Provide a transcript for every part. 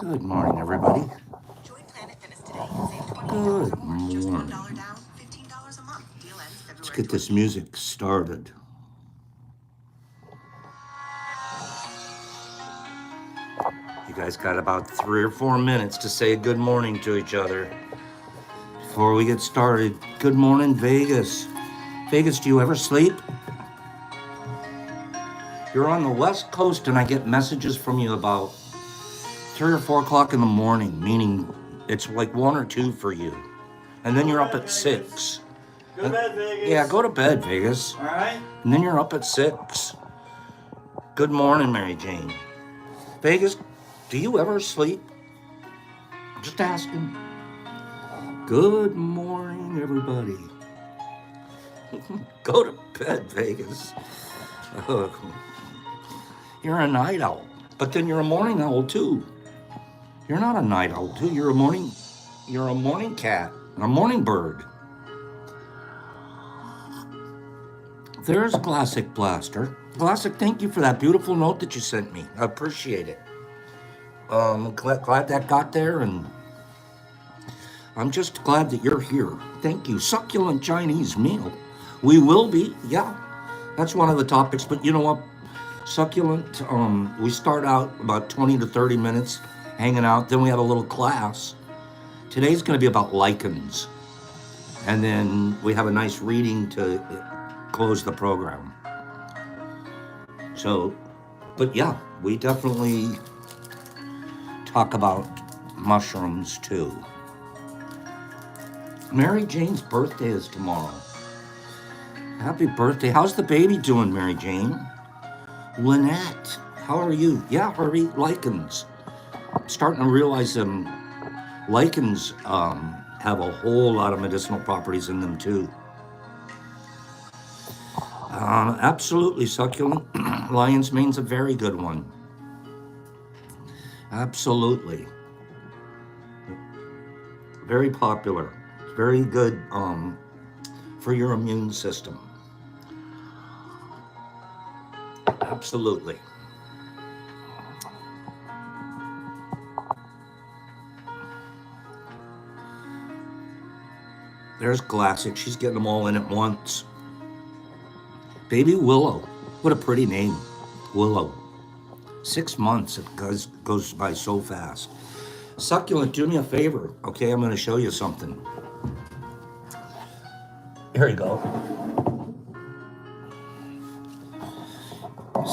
Good morning, everybody. Good morning. Let's get this music started. You guys got about 3 or 4 minutes to say good morning to each other before we get started. Good morning, Vegas. Vegas, do you ever sleep? You're on the West Coast and I get messages from you about 3 or 4 o'clock in the morning, meaning it's like 1 or 2 for you. And then you're up at 6. Go to bed, Vegas. Yeah, go to bed, Vegas. All right. And then you're up at 6. Good morning, Mary Jane. Vegas, do you ever sleep? Just asking. Good morning, everybody. Go to bed, Vegas. You're a night owl, but then you're a morning owl too. You're not a night owl too. You're a morning cat, a morning bird. There's Classic Blaster. Classic, thank you for that beautiful note that you sent me. I appreciate it. Glad that got there, and I'm just glad that you're here. Thank you. Succulent Chinese meal. We will be, yeah. That's one of the topics, but you know what? Succulent, we start out about 20 to 30 minutes hanging out, then we have a little class. Today's going to be about lichens, and then we have a nice reading to close the program. So, but yeah, we definitely talk about mushrooms too. Mary Jane's birthday is tomorrow. Happy birthday. How's the baby doing, Mary Jane? Lynette, how are you? Yeah, Harvey, lichens. I'm starting to realize lichens have a whole lot of medicinal properties in them too. Absolutely, succulent. Lion's mane's a very good one. Absolutely. Very popular. Very good for your immune system. Absolutely. There's Classic. She's getting them all in at once. Baby Willow. What a pretty name. Willow. 6 months. It goes by so fast. Succulent, do me a favor. Okay, I'm going to show you something. Here you go.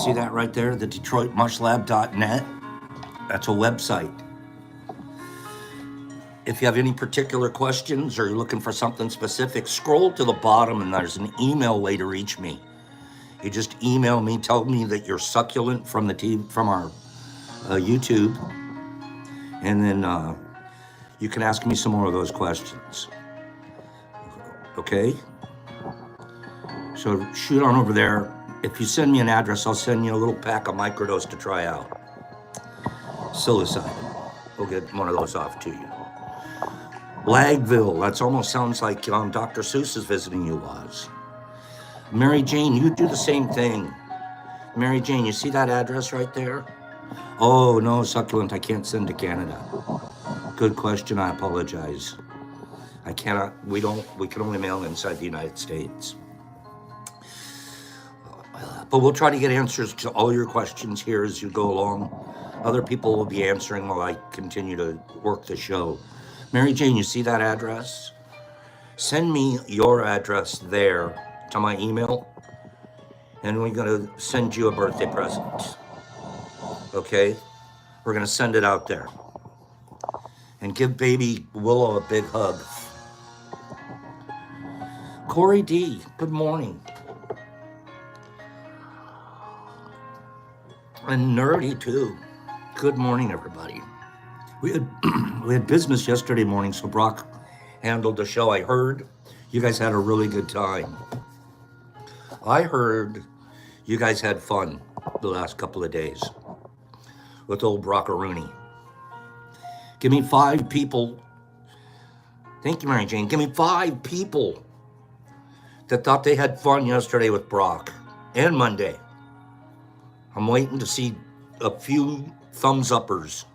See that right there? The DetroitMushLab.net. That's a website. If you have any particular questions or you're looking for something specific, scroll to the bottom and there's an email way to reach me. You just email me, tell me that you're succulent from our YouTube, and then you can ask me some more of those questions. Okay? So shoot on over there. If you send me an address, I'll send you a little pack of microdose to try out. Psilocybin. We'll get one of those off to you. Lagville. That almost sounds like Dr. Seuss is visiting you, Oz. Mary Jane, you do the same thing. Mary Jane, you see that address right there? Oh, no, succulent, I can't send to Canada. Good question, I apologize. I cannot, we can only mail inside the United States. But we'll try to get answers to all your questions here as you go along. Other people will be answering while I continue to work the show. Mary Jane, you see that address? Send me your address there to my email, and we're going to send you a birthday present. Okay? We're going to send it out there. And give baby Willow a big hug. Corey D, good morning. And Nerdy too. Good morning, everybody. We had business yesterday morning, so Brock handled the show. I heard you guys had a really good time. I heard you guys had fun the last couple of days with old Brockaroonie. Give me 5 people. Thank you, Mary Jane. Give me 5 people that thought they had fun yesterday with Brock and Monday. I'm waiting to see a few thumbs uppers.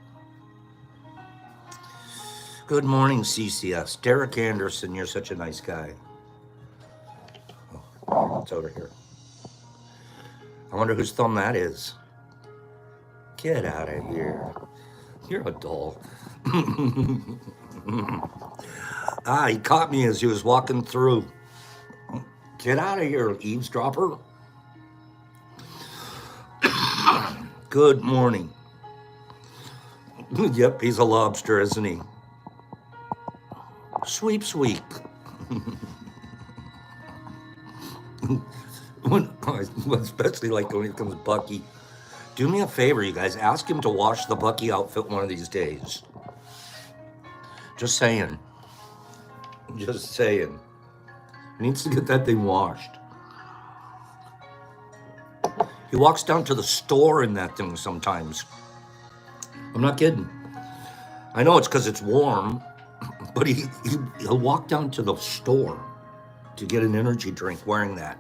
Good morning, CCS. Derek Anderson, you're such a nice guy. Oh, it's over here. I wonder whose thumb that is. Get out of here. You're a doll. He caught me as he was walking through. Get out of here, eavesdropper. Good morning. Yep, he's a lobster, isn't he? Sweeps week. Especially like when it comes Bucky. Do me a favor, you guys. Ask him to wash the Bucky outfit one of these days. Just saying. Just saying. He needs to get that thing washed. He walks down to the store in that thing sometimes. I'm not kidding. I know it's because it's warm, but he'll walk down to the store to get an energy drink wearing that.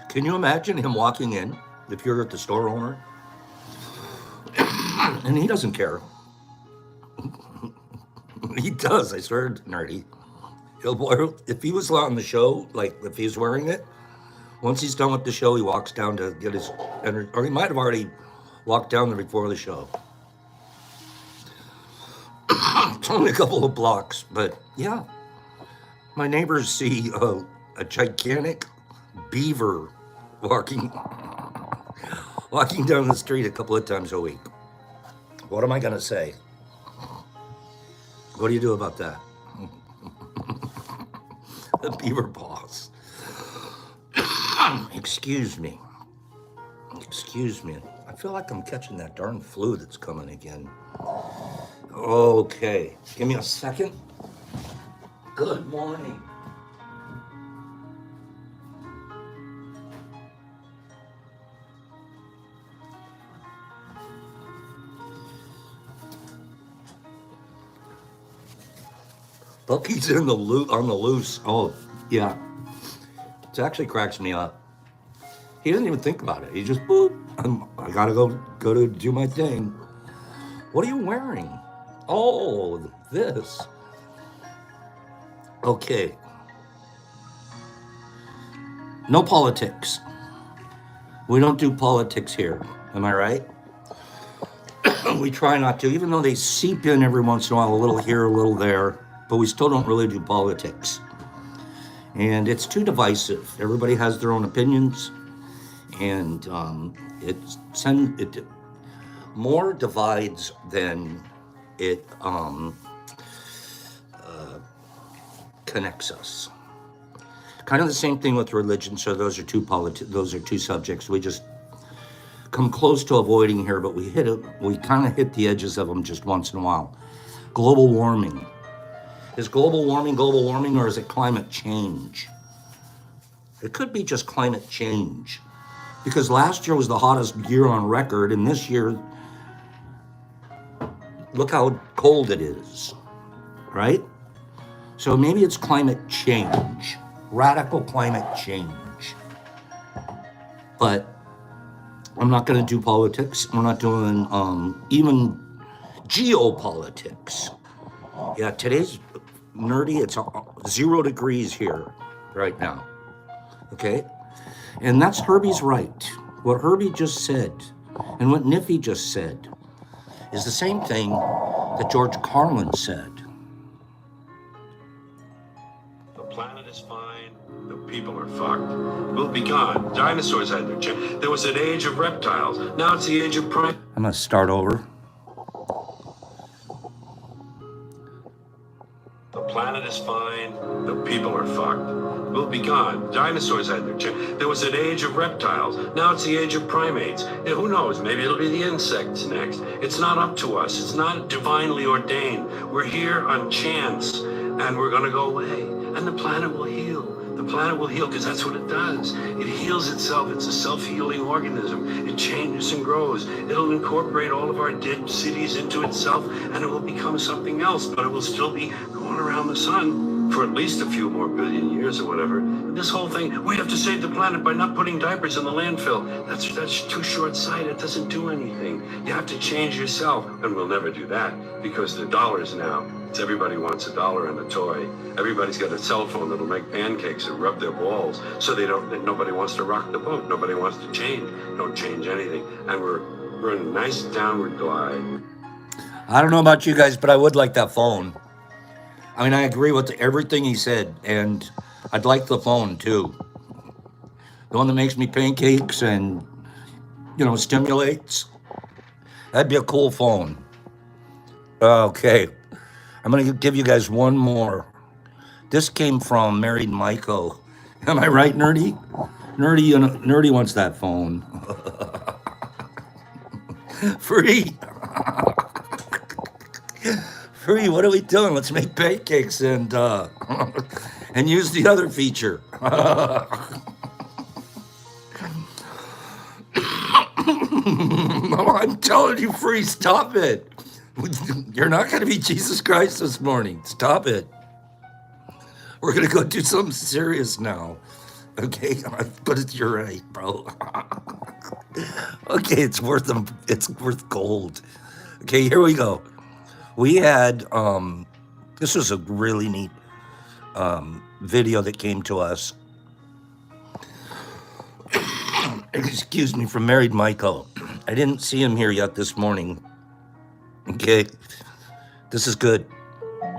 Can you imagine him walking in if you're at the store owner? And he doesn't care. He does, I swear, nerdy. If he was on the show, like if he's wearing it, once he's done with the show, he walks down to get his energy, or he might have already walked down there before the show. It's only a couple of blocks, but yeah. My neighbors see a gigantic beaver walking down the street a couple of times a week. What am I gonna say? What do you do about that? The beaver paws. Excuse me. Excuse me. I feel like I'm catching that darn flu that's coming again. Okay, give me a second. Good morning. Bucky's on the loose. Oh, yeah. It actually cracks me up. He doesn't even think about it. He just, boop. I gotta go to do my thing. What are you wearing? Oh, this. Okay. No politics. We don't do politics here. Am I right? We try not to, even though they seep in every once in a while, a little here, a little there, but we still don't really do politics. And it's too divisive. Everybody has their own opinions, and it more divides than it connects us. Kind of the same thing with religion. So those are two subjects we just come close to avoiding here, but we kind of hit the edges of them just once in a while. Global warming. Is global warming, or is it climate change? It could be just climate change. Because last year was the hottest year on record, and this year, look how cold it is, right? So maybe it's climate change, radical climate change. But I'm not going to do politics. We're not doing even geopolitics. Yeah, today's nerdy. It's 0 degrees here right now. Okay? And that's Herbie's right. What Herbie just said and what Niffy just said is the same thing that George Carlin said. The planet is fine. The people are fucked. We'll be gone. Dinosaurs had their chance. There was an age of reptiles. Now it's the age of prime. I'm going to start over. The planet is fine. The people are fucked. We'll be gone. Dinosaurs had their chance. There was an age of reptiles. Now it's the age of primates. And who knows? Maybe it'll be the insects next. It's not up to us. It's not divinely ordained. We're here on chance, and we're going to go away. And the planet will heal. The planet will heal because that's what it does. It heals itself. It's a self-healing organism. It changes and grows. It'll incorporate all of our dead cities into itself, and it will become something else, but it will still be going around the sun for at least a few more billion years or whatever. This whole thing, we have to save the planet by not putting diapers in the landfill. That's too short-sighted. It doesn't do anything. You have to change yourself, and we'll never do that because the dollars now. Everybody wants $1 on a toy. Everybody's got a cell phone that'll make pancakes and rub their balls, so nobody wants to rock the boat. Nobody wants to change. Don't change anything, and we're in a nice downward glide. I don't know about you guys, but I would like that phone. I mean, I agree with everything he said, and I'd like the phone too. The one that makes me pancakes and, stimulates. That'd be a cool phone. Okay. I'm going to give you guys one more. This came from Married Michael. Am I right, Nerdy? Nerdy wants that phone. Free. Free, what are we doing? Let's make pancakes and and use the other feature. I'm telling you, Free, stop it. You're not going to be Jesus Christ this morning. Stop it. We're going to go do something serious now. Okay, but you're right, bro. Okay, it's worth gold. Okay, here we go. We had, this was a really neat video that came to us. Excuse me, from Married Michael. I didn't see him here yet this morning. Okay, this is good.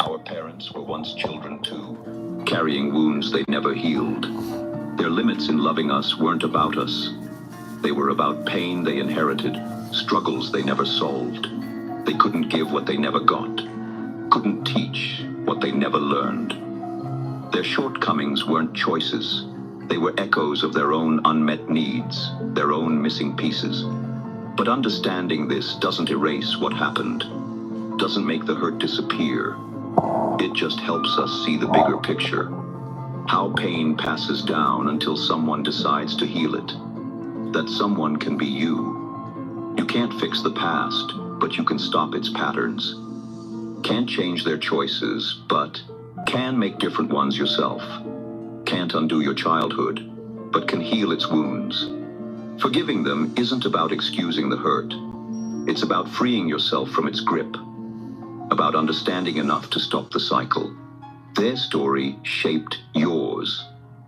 Our parents were once children too, carrying wounds they never healed. Their limits in loving us weren't about us. They were about pain they inherited, struggles they never solved. They couldn't give what they never got, couldn't teach what they never learned. Their shortcomings weren't choices. They were echoes of their own unmet needs, their own missing pieces. But understanding this doesn't erase what happened, doesn't make the hurt disappear. It just helps us see the bigger picture. How pain passes down until someone decides to heal it. That someone can be you. You can't fix the past, but you can stop its patterns. Can't change their choices, but can make different ones yourself. Can't undo your childhood, but can heal its wounds. Forgiving them isn't about excusing the hurt. It's about freeing yourself from its grip. About understanding enough to stop the cycle. Their story shaped yours,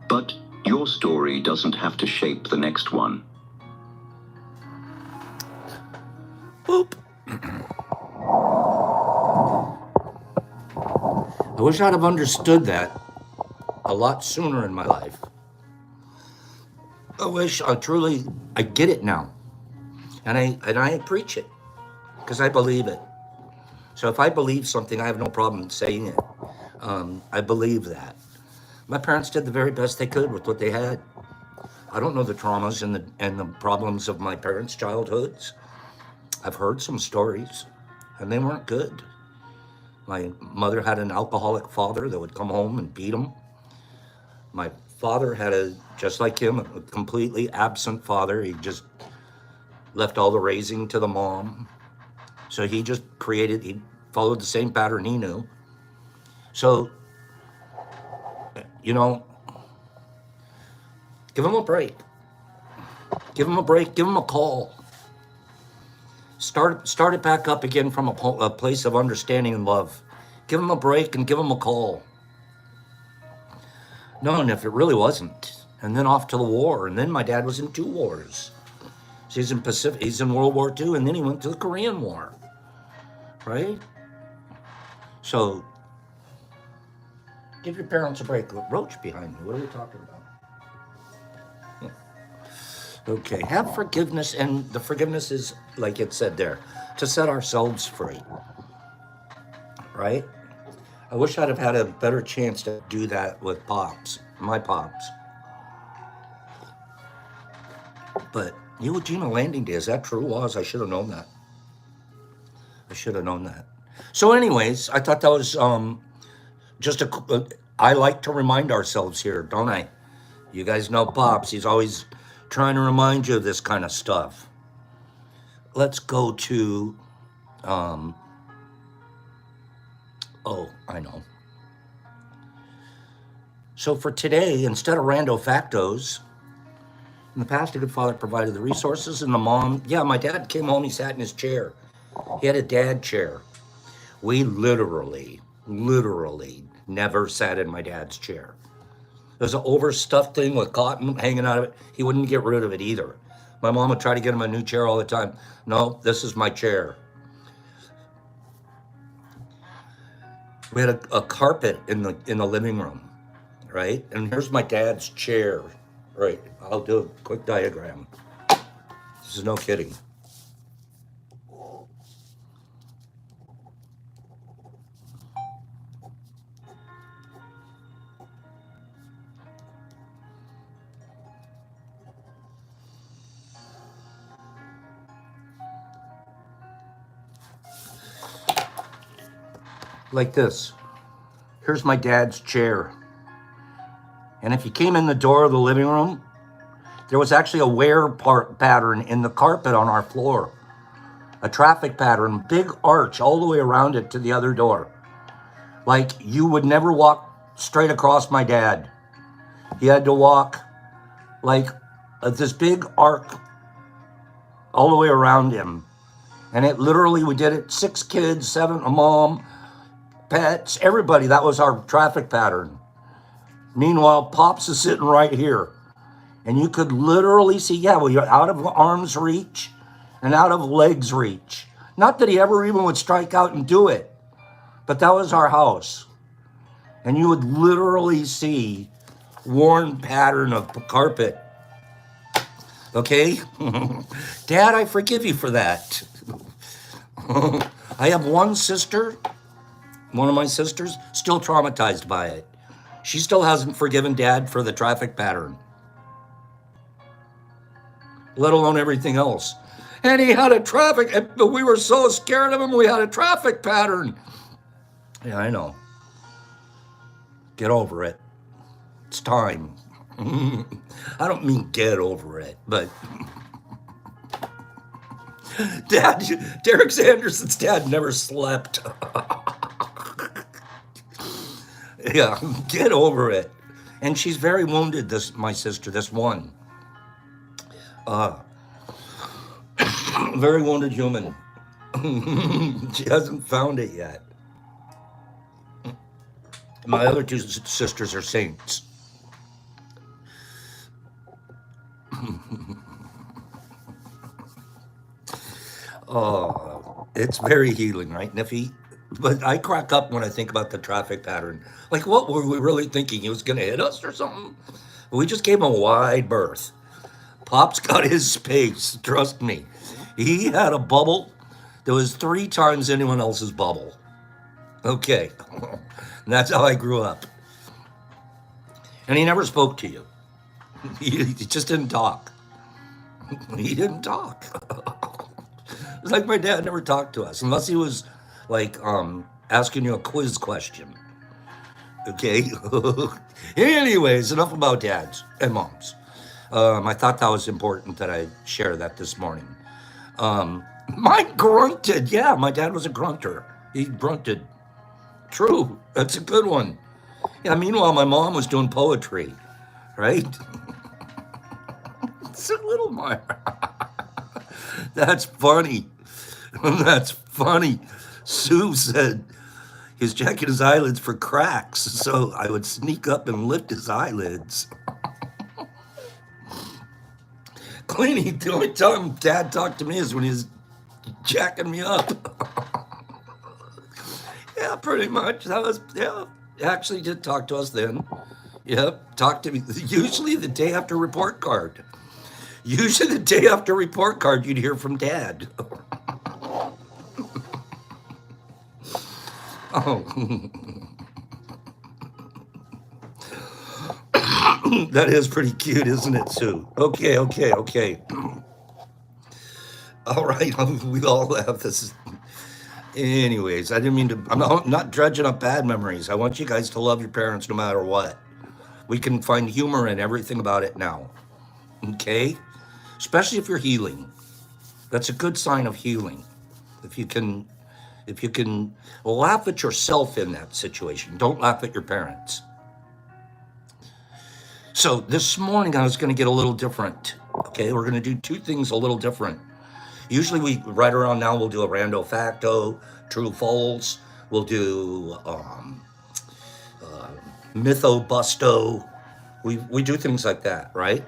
but your story doesn't have to shape the next one. Boop. I wish I'd have understood that a lot sooner in my life. I wish I get it now. And I preach it because I believe it. So if I believe something, I have no problem saying it. I believe that. My parents did the very best they could with what they had. I don't know the traumas and the problems of my parents' childhoods. I've heard some stories, and they weren't good. My mother had an alcoholic father that would come home and beat him. My father had just like him, a completely absent father. He just left all the raising to the mom. So he followed the same pattern he knew. So, give him a break. Give him a break, give him a call. Start it back up again from a place of understanding and love. Give him a break and give him a call. No, and if it really wasn't, and then off to the war, and then my dad was in 2 wars. So he's in World War II, and then he went to the Korean War, right? So, give your parents a break. Roach behind me, what are we talking about? Okay, have forgiveness, and the forgiveness is, like it said there, to set ourselves free, right? I wish I'd have had a better chance to do that with my pops. But Iwo Jima landing day, is that true, Oz? I should have known that. So anyways, I thought that was I like to remind ourselves here, don't I? You guys know Pops, he's always trying to remind you of this kind of stuff. Let's go to, I know. So for today, instead of rando factos, in the past, a good father provided the resources, and the mom, yeah, my dad came home, he sat in his chair. He had a dad chair. We literally never sat in my dad's chair. There's an overstuffed thing with cotton hanging out of it. He wouldn't get rid of it either. My mom would try to get him a new chair all the time. No, this is my chair. We had a carpet in the living room, right? And here's my dad's chair, right? I'll do a quick diagram. This is no kidding. Like this. Here's my dad's chair. And if you came in the door of the living room, there was actually a wear pattern in the carpet on our floor. A traffic pattern, big arch all the way around it to the other door. Like you would never walk straight across my dad. You had to walk like this big arc all the way around him. And it literally, we did it, 6 kids, 7, a mom, pets, everybody. That was our traffic pattern. Meanwhile, Pops is sitting right here. And you could literally see, yeah, well, you're out of arm's reach and out of legs reach. Not that he ever even would strike out and do it, but that was our house. And you would literally see worn pattern of carpet. Okay? Dad, I forgive you for that. I have one sister, one of my sisters, still traumatized by it. She still hasn't forgiven Dad for the traffic pattern, let alone everything else. And he had a traffic, but we were so scared of him, we had a traffic pattern. Yeah, I know. Get over it. It's time. I don't mean get over it, but Dad, Derek Sanderson's dad never slept. Yeah, get over it. And she's very wounded, my sister, this one. Very wounded human. She hasn't found it yet. My other 2 sisters are saints. Oh, it's very healing, right, Niffy? But I crack up when I think about the traffic pattern. Like, what were we really thinking? He was going to hit us or something? We just gave him a wide berth. Pop's got his space, trust me. He had a bubble that was 3 times anyone else's bubble. Okay, and that's how I grew up. And he never spoke to you. He just didn't talk. He didn't talk. It's like my dad never talked to us, unless he was like asking you a quiz question. Okay? Anyways, enough about dads and moms. I thought that was important that I share that this morning. Mine grunted. Yeah, my dad was a grunter. He grunted. True. That's a good one. Yeah, meanwhile, my mom was doing poetry, right? It's a little more. That's funny. That's funny. Sue said he was checking his eyelids for cracks, so I would sneak up and lift his eyelids. Cleanie, the only time Dad talked to me is when he's jacking me up. Yeah, pretty much. That was, yeah, actually did talk to us then. Yep, talked to me. Usually the day after report card. Usually the day after report card, you'd hear from Dad. Oh. That is pretty cute, isn't it, Sue? Okay. All right, we all have this. Anyways, I didn't mean to, I'm not dredging up bad memories. I want you guys to love your parents no matter what. We can find humor in everything about it now. Okay? Especially if you're healing. That's a good sign of healing. If you can laugh at yourself in that situation, don't laugh at your parents. So this morning I was going to get a little different. Okay, we're going to do two things a little different. Usually we, right around now, we'll do a rando facto, true false. We'll do mytho busto. We do things like that, right?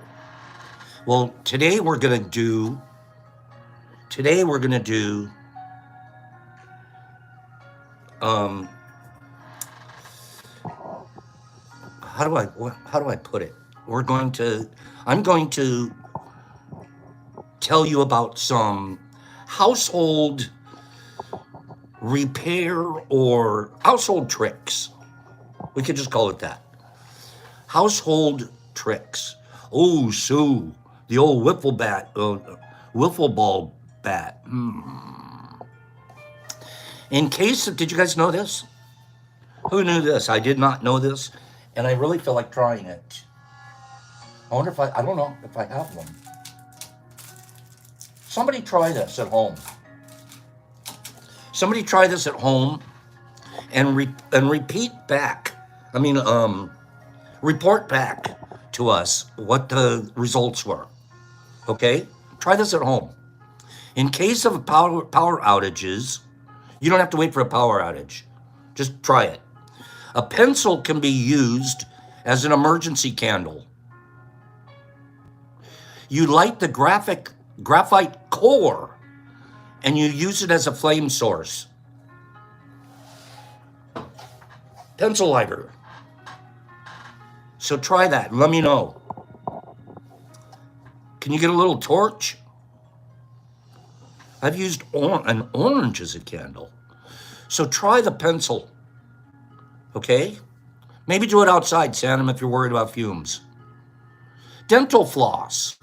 Well, today we're going to do how do I put it? I'm going to tell you about some household repair or household tricks. We could just call it that. Household tricks. Oh, Sue, the old wiffle ball bat. In case of, did you guys know this? Who knew this? I did not know this, and I really feel like trying it. I wonder if I don't know if I have one. Somebody try this at home. Somebody try this at home and repeat back. Report back to us what the results were. Okay? Try this at home. In case of power outages, you don't have to wait for a power outage. Just try it. A pencil can be used as an emergency candle. You light the graphite core and you use it as a flame source. Pencil lighter. So try that and let me know. Can you get a little torch? I've used an orange as a candle. So try the pencil. Okay? Maybe do it outside, Santam, if you're worried about fumes. Dental floss.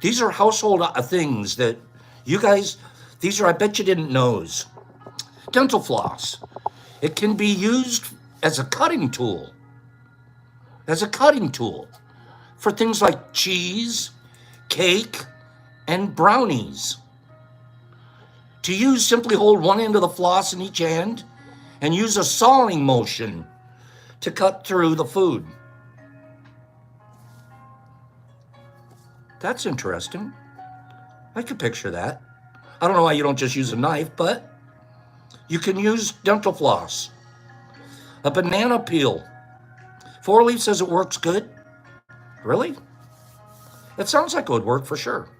These are household things that you guys, I bet you didn't know. Dental floss. It can be used as a cutting tool. For things like cheese, cake, and brownies. To use, simply hold one end of the floss in each hand and use a sawing motion to cut through the food. That's interesting. I could picture that. I don't know why you don't just use a knife, but you can use dental floss. A banana peel. 4-Leaf says it works good. Really? It sounds like it would work for sure.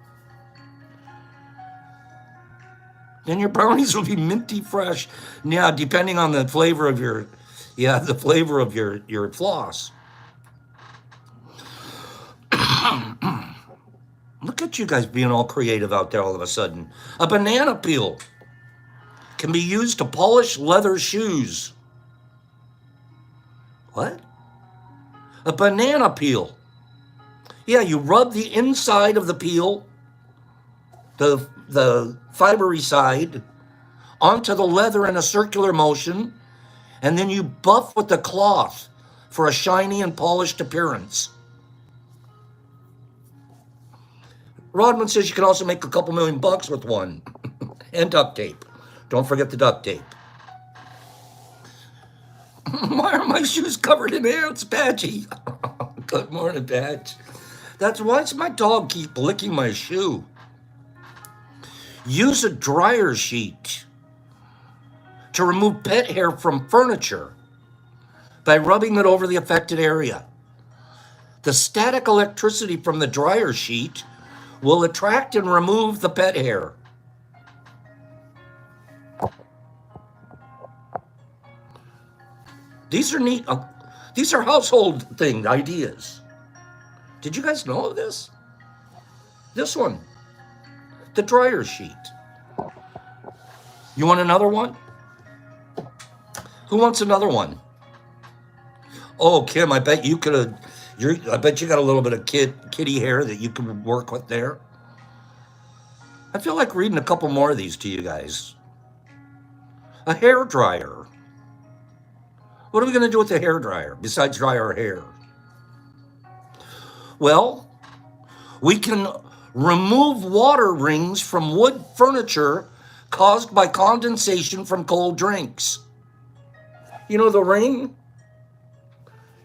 Then your brownies will be minty fresh. Yeah, depending on the flavor of your floss. Look at you guys being all creative out there all of a sudden. A banana peel can be used to polish leather shoes. What? A banana peel. Yeah, you rub the inside of the peel, the fibery side, onto the leather in a circular motion, and then you buff with the cloth for a shiny and polished appearance. Rodman says you can also make a couple $1,000,000 with one. And duct tape. Don't forget the duct tape. Why are my shoes covered in ants, Badgie? Good morning, Badge. Why does my dog keep licking my shoe? Use a dryer sheet to remove pet hair from furniture by rubbing it over the affected area. The static electricity from the dryer sheet will attract and remove the pet hair. These are neat. These are household ideas. Did you guys know of this? This one, the dryer sheet. You want another one? Who wants another one? Oh, Kim, I bet you could have. I bet you got a little bit of kitty hair that you could work with there. I feel like reading a couple more of these to you guys. A hair dryer. What are we going to do with the hair dryer besides dry our hair? Well, we can remove water rings from wood furniture caused by condensation from cold drinks. You know the ring?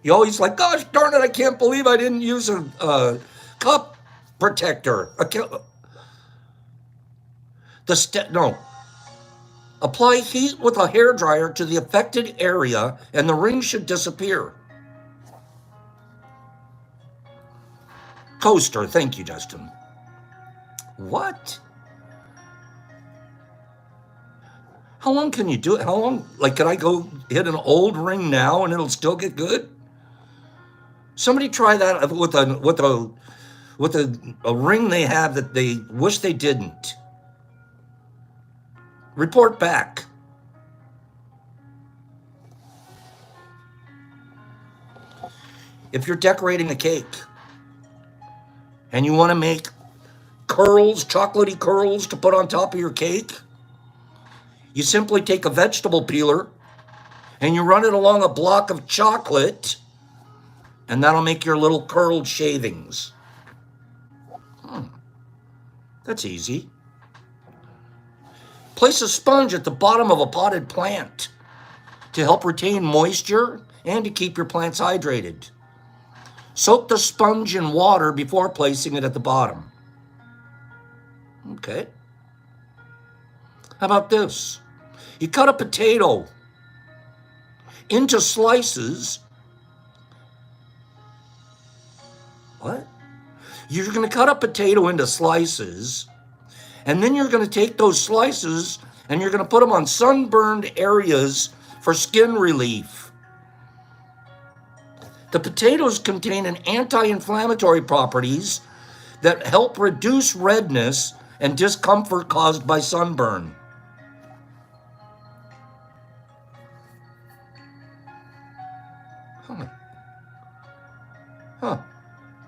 You always like, gosh darn it, I can't believe I didn't use a cup protector. No. Apply heat with a hairdryer to the affected area and the ring should disappear. Coaster, thank you, Justin. What? How long can you do it? How long? Like, can I go hit an old ring now and it'll still get good? Somebody try that with a ring they have that they wish they didn't. Report back. If you're decorating a cake and you want to make curls, chocolatey curls to put on top of your cake, you simply take a vegetable peeler and you run it along a block of chocolate, and that'll make your little curled shavings. That's easy. Place a sponge at the bottom of a potted plant to help retain moisture and to keep your plants hydrated. Soak the sponge in water before placing it at the bottom. Okay. How about this? You cut a potato into slices. What? You're going to cut a potato into slices, and then you're going to take those slices and you're going to put them on sunburned areas for skin relief. The potatoes contain an anti-inflammatory properties that help reduce redness and discomfort caused by sunburn.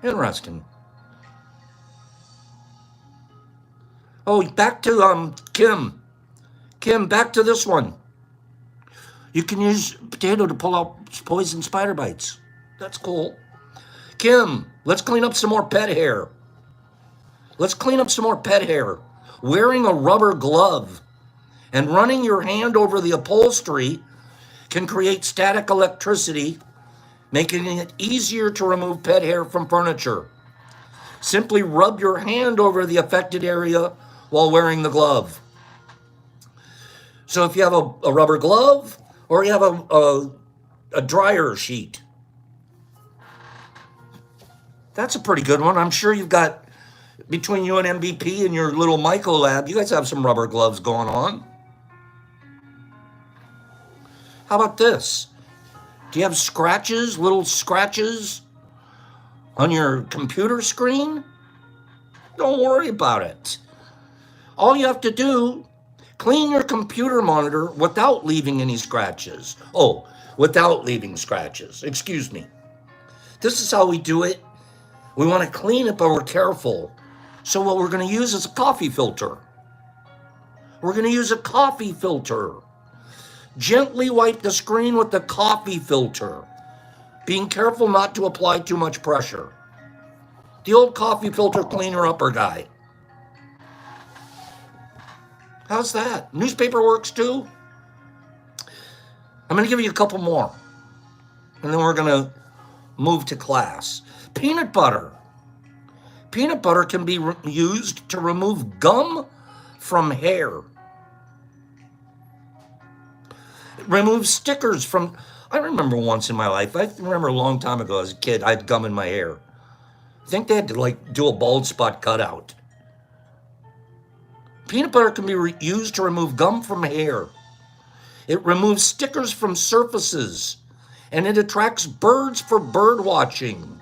Interesting. Oh, back to Kim. Kim, back to this one. You can use potato to pull out poison spider bites. That's cool. Kim, let's clean up some more pet hair. Let's clean up some more pet hair. Wearing a rubber glove and running your hand over the upholstery can create static electricity, making it easier to remove pet hair from furniture. Simply rub your hand over the affected area while wearing the glove. So if you have a rubber glove or you have a dryer sheet, that's a pretty good one. I'm sure you've got, between you and MVP and your little Myco lab, you guys have some rubber gloves going on. How about this? Do you have scratches, little scratches on your computer screen? Don't worry about it. All you have to do, clean your computer monitor without leaving any scratches. Oh, without leaving scratches. Excuse me. This is how we do it. We want to clean it, but we're careful. So what we're going to use is a coffee filter. We're going to use a coffee filter. Gently wipe the screen with the coffee filter, being careful not to apply too much pressure. The old coffee filter cleaner-upper guy. How's that? Newspaper works too? I'm going to give you a couple more, and then we're going to move to class. Peanut butter. Peanut butter can be used to remove gum from hair. It removes stickers from... I remember once in my life, I remember a long time ago as a kid, I had gum in my hair. I think they had to do a bald spot cutout. Peanut butter can be used to remove gum from hair. It removes stickers from surfaces, and it attracts birds for bird watching.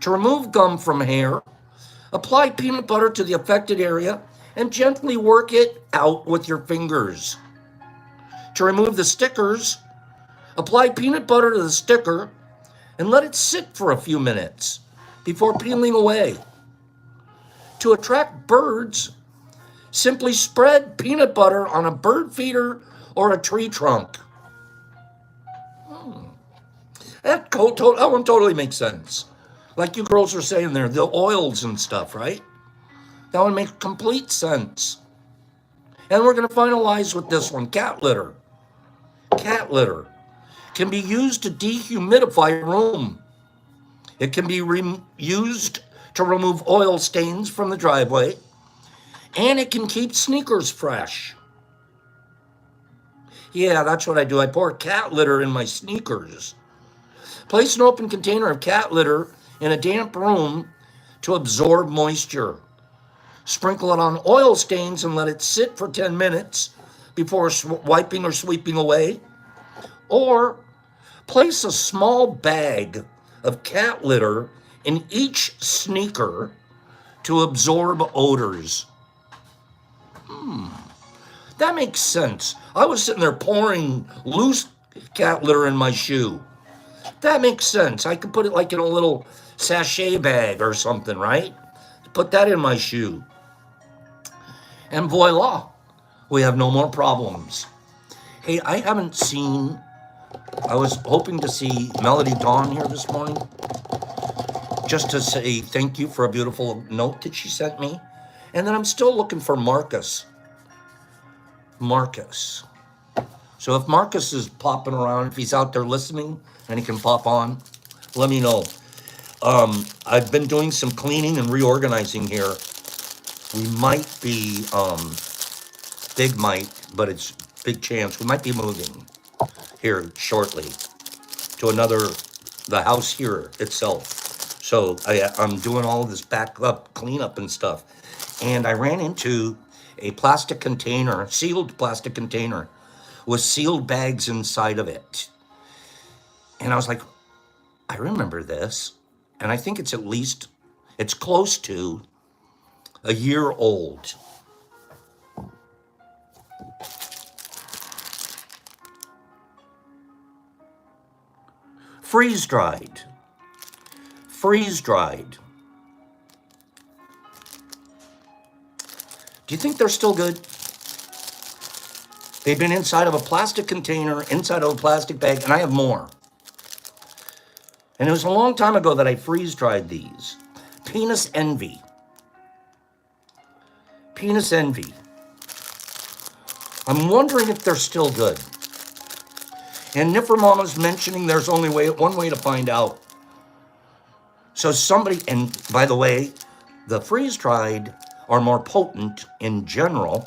To remove gum from hair, apply peanut butter to the affected area and gently work it out with your fingers. To remove the stickers, apply peanut butter to the sticker and let it sit for a few minutes before peeling away. To attract birds, simply spread peanut butter on a bird feeder or a tree trunk. That one totally makes sense. Like you girls were saying there, the oils and stuff, right? That would make complete sense. And we're going to finalize with this one, cat litter. Cat litter. can be used to dehumidify a room. It can be used to remove oil stains from the driveway, and it can keep sneakers fresh. Yeah, that's what I do. I pour cat litter in my sneakers. Place an open container of cat litter in a damp room to absorb moisture. Sprinkle it on oil stains and let it sit for 10 minutes before wiping or sweeping away. Or place a small bag of cat litter in each sneaker to absorb odors. That makes sense. I was sitting there pouring loose cat litter in my shoe. That makes sense. I could put it like in a little sachet bag or something, right? Put that in my shoe. And voila, we have no more problems. Hey, I was hoping to see Melody Dawn here this morning, just to say thank you for a beautiful note that she sent me. And then I'm still looking for Marcus. So if Marcus is popping around, if he's out there listening and he can pop on, let me know. I've been doing some cleaning and reorganizing here. We might be, but it's big chance, we might be moving here shortly to the house here itself. So I'm doing all of this cleanup and stuff. And I ran into a plastic container, sealed plastic container with sealed bags inside of it. And I was like, I remember this. And I think it's close to a year old. Freeze dried. Do you think they're still good? They've been inside of a plastic container, inside of a plastic bag, and I have more. And it was a long time ago that I freeze dried these. Penis Envy. I'm wondering if they're still good. And Niffer Mama's mentioning there's only one way to find out. So and by the way, the freeze-dried are more potent in general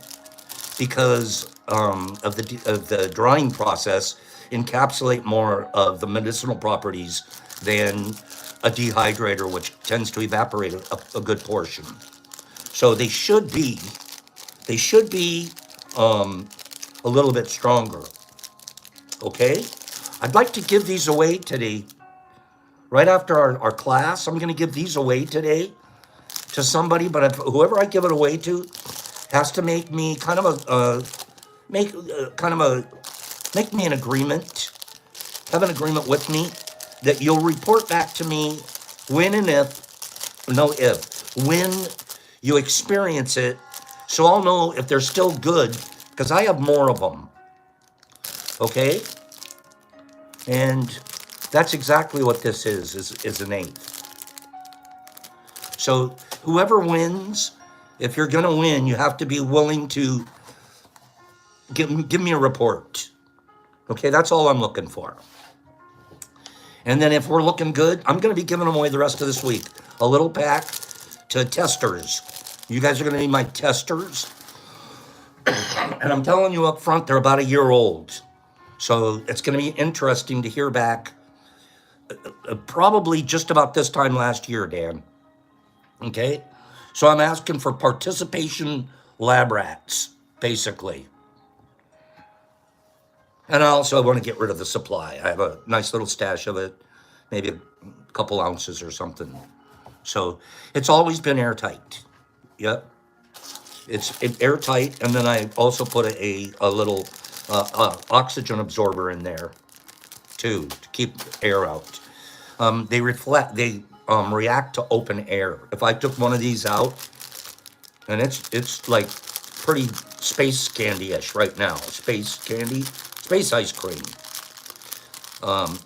because of the drying process encapsulate more of the medicinal properties than a dehydrator, which tends to evaporate a good portion. So they should be a little bit stronger. Okay? I'd like to give these away today. Right after our class, I'm going to give these away today to somebody, but whoever I give it away to has to make me make me an agreement, have an agreement with me that you'll report back to me when you experience it, so I'll know if they're still good, because I have more of them. Okay? And that's exactly what this is an eighth. So whoever wins, if you're going to win, you have to be willing to give me a report. Okay, that's all I'm looking for. And then if we're looking good, I'm going to be giving them away the rest of this week. A little pack to testers. You guys are going to be my testers. And I'm telling you up front, they're about a year old. So it's going to be interesting to hear back probably just about this time last year, Dan. Okay? So I'm asking for participation lab rats, basically. And I also want to get rid of the supply. I have a nice little stash of it, maybe a couple ounces or something. So it's always been airtight. Yep. It's airtight, and then I also put a little oxygen absorber in there, too, to keep air out. They react to open air. If I took one of these out, and it's like pretty space candy-ish right now. Space candy, space ice cream.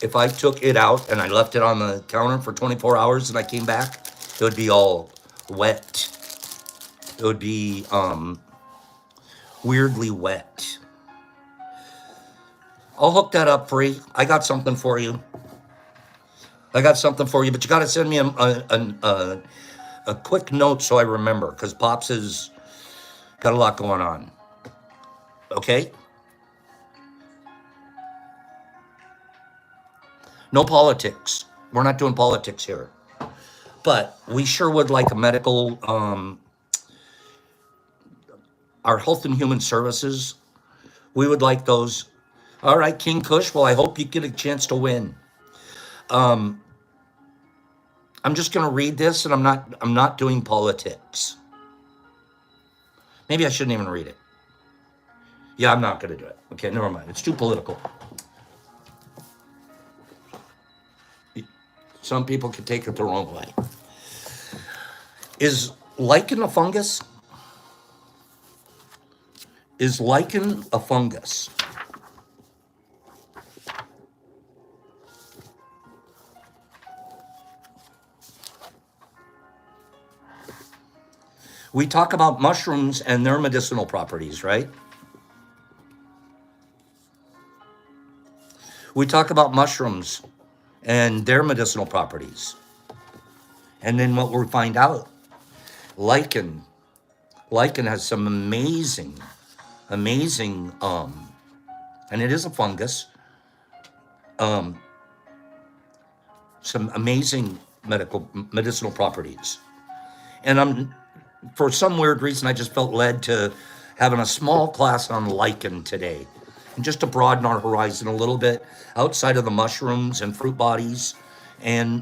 If I took it out and I left it on the counter for 24 hours and I came back, it would be all wet. It would be weirdly wet. I'll hook that up free. I got something for you. I got something for you, but you got to send me a quick note so I remember, because Pops has got a lot going on. Okay? No politics. We're not doing politics here. But we sure would like a medical, our health and human services. We would like those. All right, King Kush. Well, I hope you get a chance to win. I'm just going to read this, and I'm not doing politics. Maybe I shouldn't even read it. Yeah, I'm not going to do it. Okay, never mind. It's too political. Some people can take it the wrong way. Is lichen a fungus? Is lichen a fungus? We talk about mushrooms and their medicinal properties, right? We talk about mushrooms and their medicinal properties. And then what we find out, lichen has some amazing, and it is a fungus, some amazing medicinal properties. And for some weird reason, I just felt led to having a small class on lichen today. And just to broaden our horizon a little bit outside of the mushrooms and fruit bodies and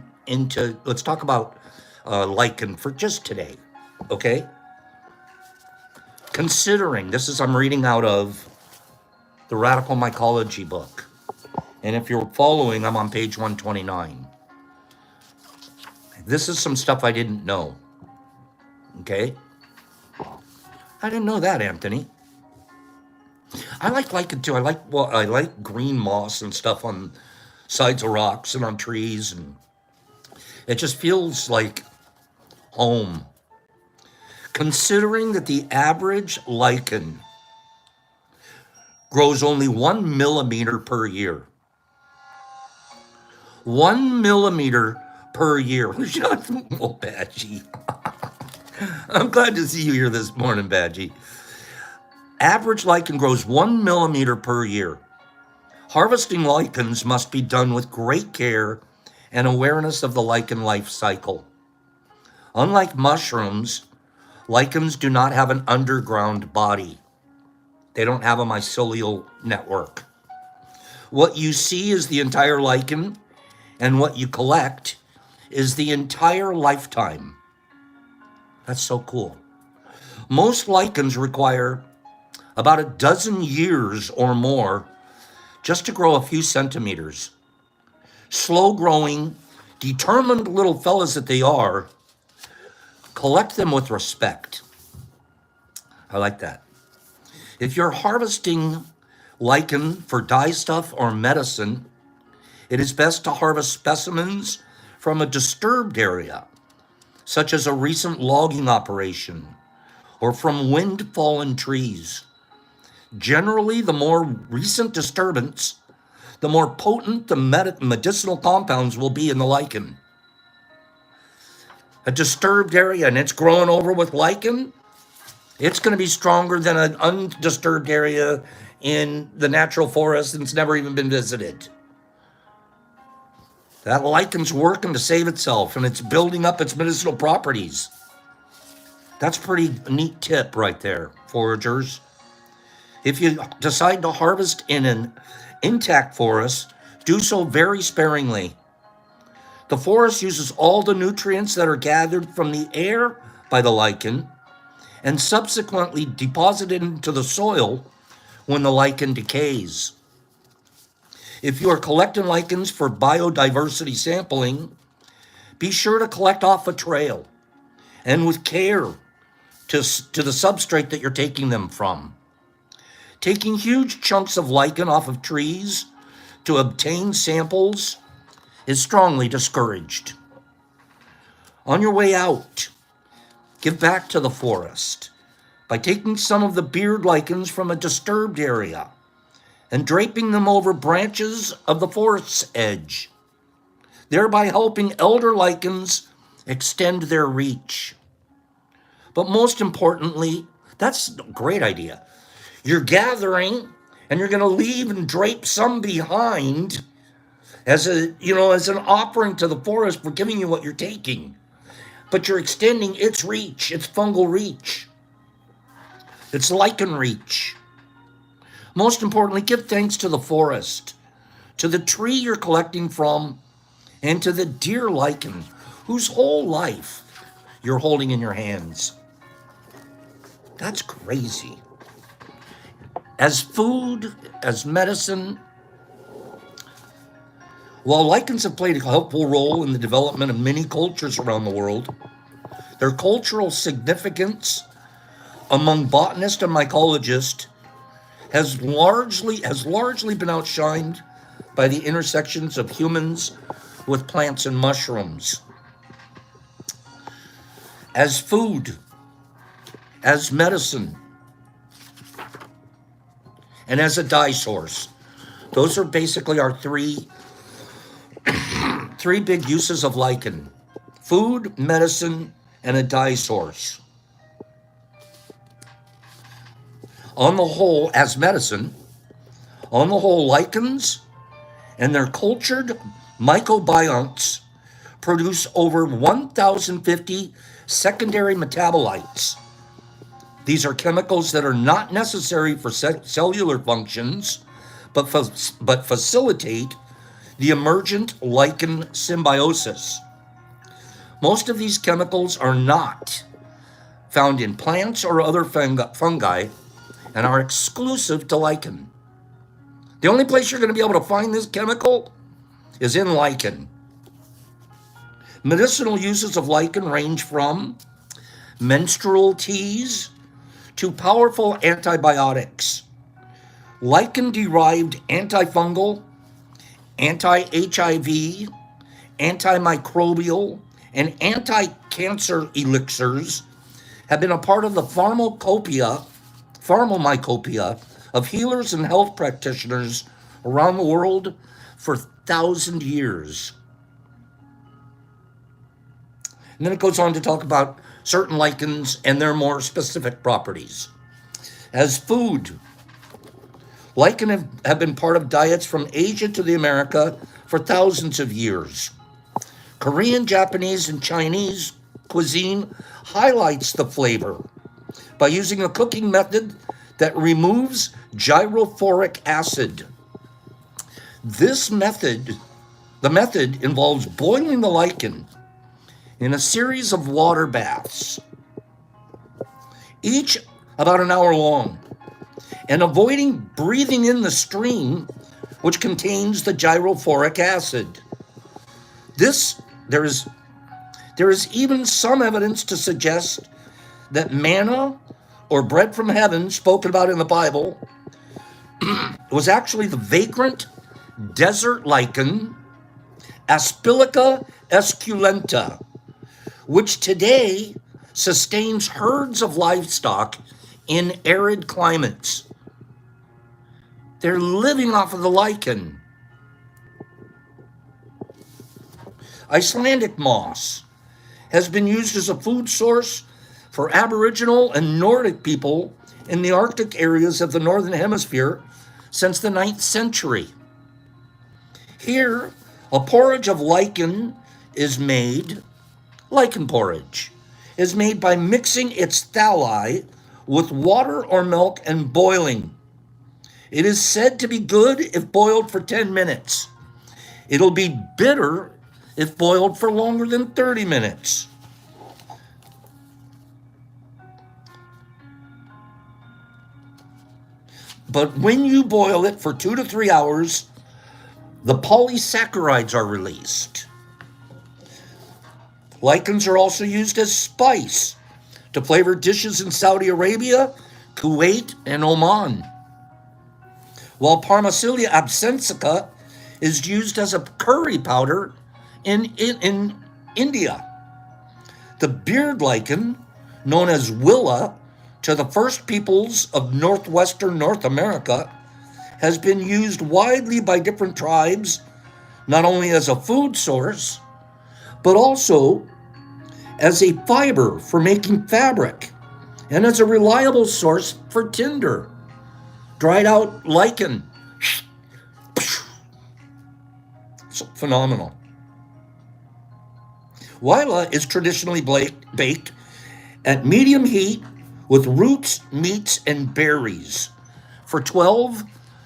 let's talk about lichen for just today, okay? Considering, I'm reading out of the Radical Mycology book. And if you're following, I'm on page 129. This is some stuff I didn't know. Okay? I didn't know that, Anthony. I like lichen too. I like green moss and stuff on sides of rocks and on trees, and it just feels like home. Considering that the average lichen grows only 1 millimeter per year. 1 millimeter per year. Oh, Badgie. I'm glad to see you here this morning, Badgie. Average lichen grows 1 millimeter per year. Harvesting lichens must be done with great care and awareness of the lichen life cycle. Unlike mushrooms, lichens do not have an underground body. They don't have a mycelial network. What you see is the entire lichen, and what you collect is the entire lifetime. That's so cool. Most lichens require about a dozen years or more just to grow a few centimeters. Slow growing, determined little fellas that they are, collect them with respect. I like that. If you're harvesting lichen for dye stuff or medicine, it is best to harvest specimens from a disturbed area, such as a recent logging operation or from wind-fallen trees. Generally, the more recent disturbance, the more potent the medicinal compounds will be in the lichen. A disturbed area and it's growing over with lichen, it's going to be stronger than an undisturbed area in the natural forest that's never even been visited. That lichen's working to save itself, and it's building up its medicinal properties. That's a pretty neat tip right there, foragers. If you decide to harvest in an intact forest, do so very sparingly. The forest uses all the nutrients that are gathered from the air by the lichen and subsequently deposited into the soil when the lichen decays. If you are collecting lichens for biodiversity sampling, be sure to collect off a trail and with care to the substrate that you're taking them from. Taking huge chunks of lichen off of trees to obtain samples is strongly discouraged. On your way out, give back to the forest by taking some of the beard lichens from a disturbed area and draping them over branches of the forest's edge, thereby helping elder lichens extend their reach. But most importantly, that's a great idea. You're gathering and you're going to leave and drape some behind as as an offering to the forest for giving you what you're taking. But you're extending its reach, its fungal reach, its lichen reach. Most importantly, give thanks to the forest, to the tree you're collecting from, and to the deer lichen whose whole life you're holding in your hands. That's crazy. As food, as medicine, while lichens have played a helpful role in the development of many cultures around the world, their cultural significance among botanists and mycologists has largely been outshined by the intersections of humans with plants and mushrooms. As food, as medicine, and as a dye source. Those are basically our three big uses of lichen: food, medicine, and a dye source. On the whole, as medicine, on the whole, lichens and their cultured mycobionts produce over 1,050 secondary metabolites. These are chemicals that are not necessary for cellular functions, but facilitate the emergent lichen symbiosis. Most of these chemicals are not found in plants or other fungi and are exclusive to lichen. The only place you're going to be able to find this chemical is in lichen. Medicinal uses of lichen range from menstrual teas to powerful antibiotics. Lichen-derived antifungal, anti-HIV, antimicrobial, and anti-cancer elixirs have been a part of the pharmacopoeia of healers and health practitioners around the world for 1,000 years. And then it goes on to talk about certain lichens and their more specific properties. As food, lichen have been part of diets from Asia to the America for thousands of years. Korean, Japanese, and Chinese cuisine highlights the flavor by using a cooking method that removes gyrophoric acid. The method involves boiling the lichen in a series of water baths, each about an hour long, and avoiding breathing in the stream which contains the gyrophoric acid. There is even some evidence to suggest that manna, or bread from heaven spoken about in the Bible, was actually the vagrant desert lichen Aspilica esculenta, which today sustains herds of livestock in arid climates. They're living off of the lichen. Icelandic moss has been used as a food source for Aboriginal and Nordic people in the Arctic areas of the Northern Hemisphere since the 9th century. Here, a porridge of lichen porridge is made by mixing its thalli with water or milk and boiling. It is said to be good if boiled for 10 minutes. It'll be bitter if boiled for longer than 30 minutes. But when you boil it for 2 to 3 hours, the polysaccharides are released. Lichens are also used as spice to flavor dishes in Saudi Arabia, Kuwait, and Oman, while Parmacilia absensica is used as a curry powder in India. The beard lichen, known as willa to the first peoples of northwestern North America, has been used widely by different tribes, not only as a food source, but also as a fiber for making fabric and as a reliable source for tinder. Dried out lichen. It's phenomenal. Wila is traditionally baked at medium heat with roots, meats, and berries for 12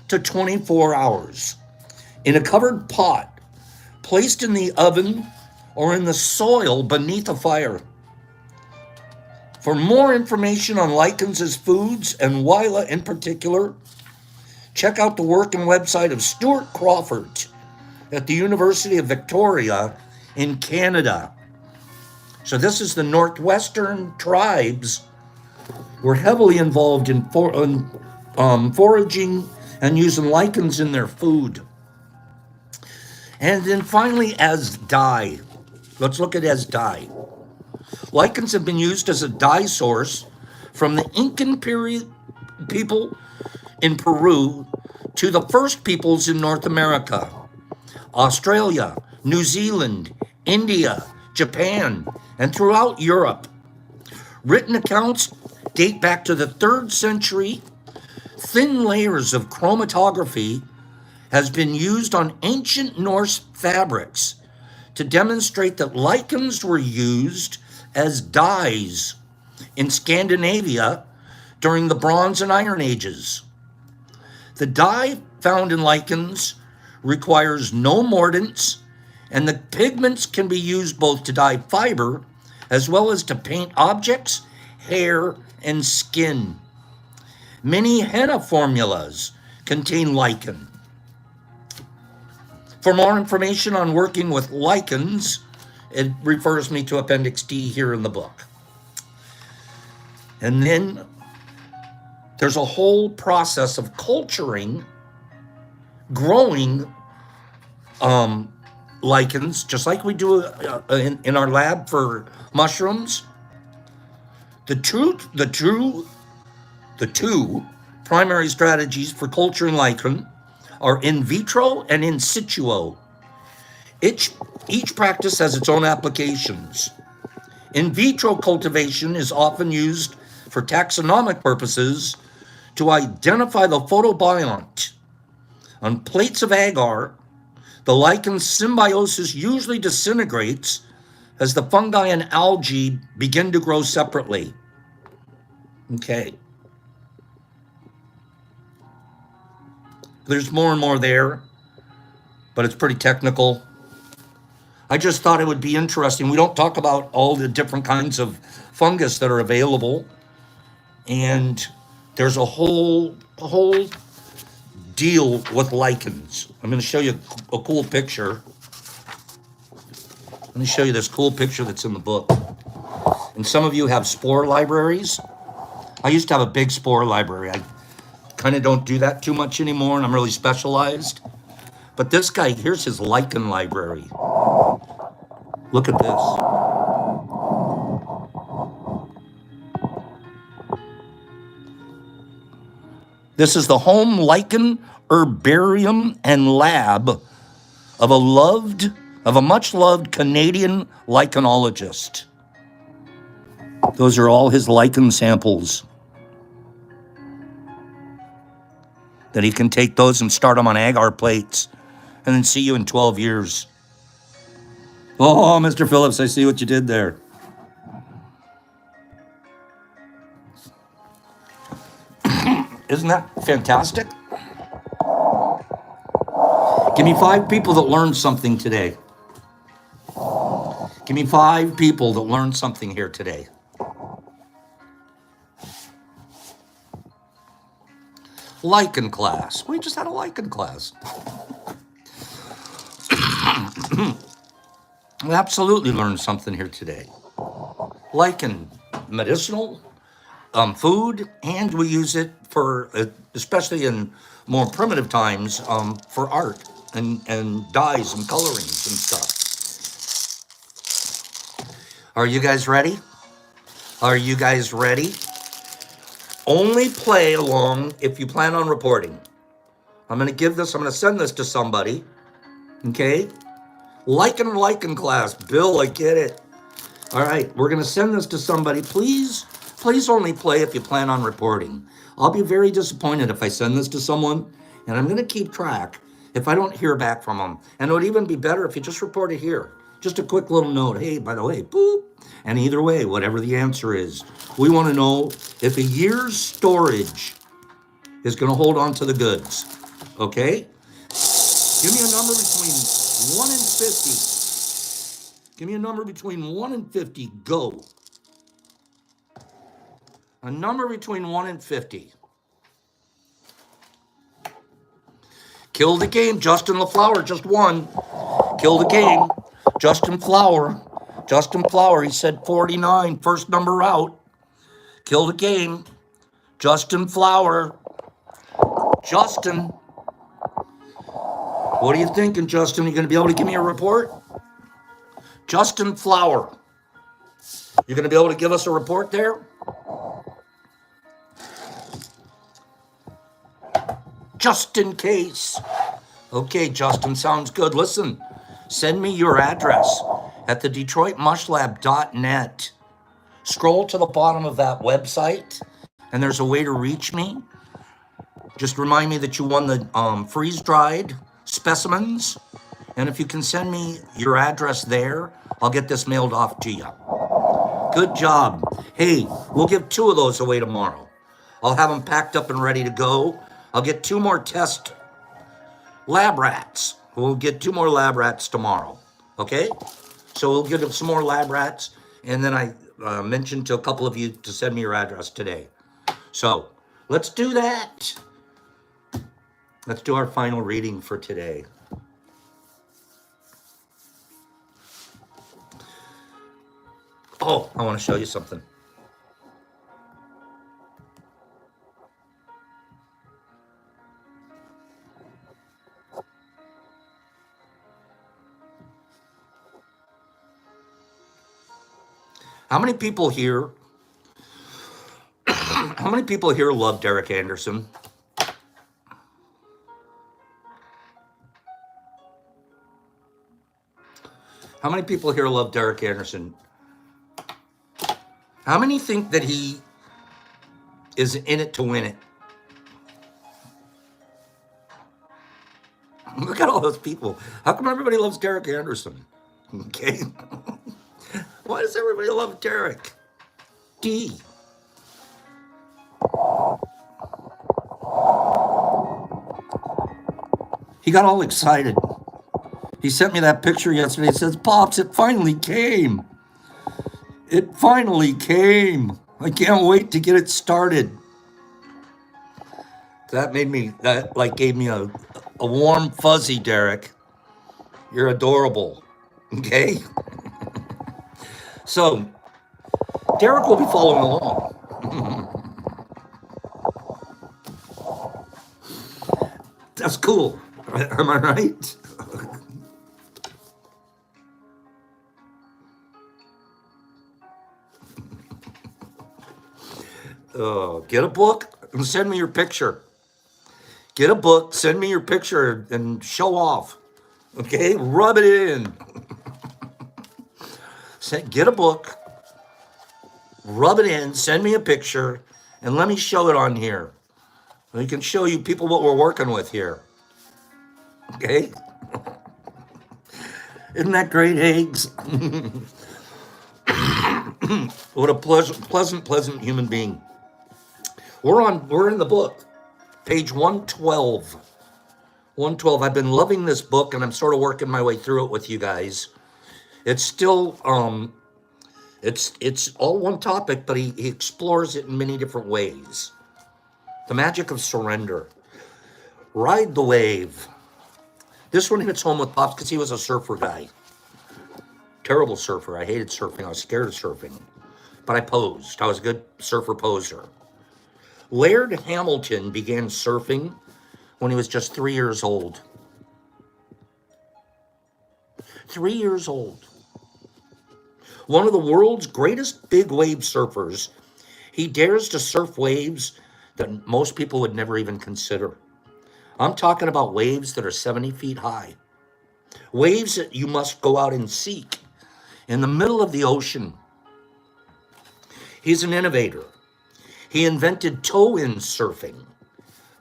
to 24 hours in a covered pot placed in the oven or in the soil beneath a fire. For more information on lichens as foods and Wila in particular, check out the work and website of Stuart Crawford at the University of Victoria in Canada. So this is the Northwestern tribes were heavily involved in foraging and using lichens in their food. And then finally, as dye. Let's look at as dye. Lichens have been used as a dye source from the Incan period people in Peru to the first peoples in North America, Australia, New Zealand, India, Japan, and throughout Europe. Written accounts date back to the 3rd century. Thin layers of chromatography has been used on ancient Norse fabrics to demonstrate that lichens were used as dyes in Scandinavia during the Bronze and Iron Ages. The dye found in lichens requires no mordants, and the pigments can be used both to dye fiber as well as to paint objects, hair, and skin. Many henna formulas contain lichen. For more information on working with lichens, it refers me to Appendix D here in the book. And then there's a whole process of culturing, growing lichens, just like we do in our lab for mushrooms. The two primary strategies for culturing lichen are in vitro and in situ. Each practice has its own applications. In vitro cultivation is often used for taxonomic purposes to identify the photobiont. On plates of agar, the lichen symbiosis usually disintegrates as the fungi and algae begin to grow separately. Okay. There's more and more there, but it's pretty technical. I just thought it would be interesting. We don't talk about all the different kinds of fungus that are available. And there's a whole deal with lichens. I'm going to show you a cool picture. Let me show you this cool picture that's in the book. And some of you have spore libraries. I used to have a big spore library. I kind of don't do that too much anymore, and I'm really specialized. But this guy, here's his lichen library. Look at this. This is the home lichen herbarium and lab of a much-loved Canadian lichenologist. Those are all his lichen samples. That he can take those and start them on agar plates and then see you in 12 years. Oh, Mr. Phillips, I see what you did there. Isn't that fantastic? Give me 5 people that learned something today. Give me 5 people that learned something here today. Lichen class. We just had a lichen class. We absolutely learned something here today. Lichen, medicinal, food, and we use it for, especially in more primitive times, for art and dyes and colorings and stuff. Are you guys ready? Are you guys ready? Only play along if you plan on reporting. I'm going to send this to somebody. Okay? Liken class. Bill, I get it. All right, we're going to send this to somebody. Please only play if you plan on reporting. I'll be very disappointed if I send this to someone, and I'm going to keep track if I don't hear back from them. And it would even be better if you just report it here. Just a quick little note. Hey, by the way, boop. And either way, whatever the answer is, we want to know if a year's storage is going to hold on to the goods. Okay? Give me a number between 1 and 50. Give me a number between 1 and 50. Go. A number between 1 and 50. Kill the game. Justin LaFlower just won. Kill the game. Justin Flower, he said 49, first number out. Kill the game. Justin Flower. Justin. What are you thinking, Justin? Are you going to be able to give me a report? Justin Flower. You going to be able to give us a report there? Just in case. Okay, Justin, sounds good. Listen, send me your address at the DetroitMushLab.net. Scroll to the bottom of that website, and there's a way to reach me. Just remind me that you won the freeze-dried specimens, and if you can send me your address there, I'll get this mailed off to you. Good job. Hey, we'll give 2 of those away tomorrow. I'll have them packed up and ready to go. I'll get 2 more test lab rats. We'll get 2 more lab rats tomorrow, okay? So we'll get some more lab rats, and then I mentioned to a couple of you to send me your address today. So let's do that. Let's do our final reading for today. Oh, I want to show you something. How many people here love Derek Anderson? How many people here love Derek Anderson? How many think that he is in it to win it? Look at all those people. How come everybody loves Derek Anderson? Okay. Why does everybody love Derek? D. He got all excited. He sent me that picture yesterday. It says, Pops, it finally came. It finally came. I can't wait to get it started. That gave me a warm fuzzy, Derek. You're adorable. Okay? So, Derek will be following along. That's cool. Am I right? Get a book and send me your picture. Get a book, send me your picture and show off. Okay? Rub it in. Get a book, rub it in, send me a picture, and let me show it on here. We can show you people what we're working with here. Okay? Isn't that great, Eggs? What a pleasant human being. We're in the book, page 112. 112. I've been loving this book, and I'm sort of working my way through it with you guys. It's still, it's all one topic, but he explores it in many different ways. The magic of surrender. Ride the wave. This one hits home with Pops because he was a surfer guy. Terrible surfer. I hated surfing. I was scared of surfing. But I posed. I was a good surfer poser. Laird Hamilton began surfing when he was just 3 years old. 3 years old. One of the world's greatest big wave surfers, he dares to surf waves that most people would never even consider. I'm talking about waves that are 70 feet high. Waves that you must go out and seek in the middle of the ocean. He's an innovator. He invented tow-in surfing,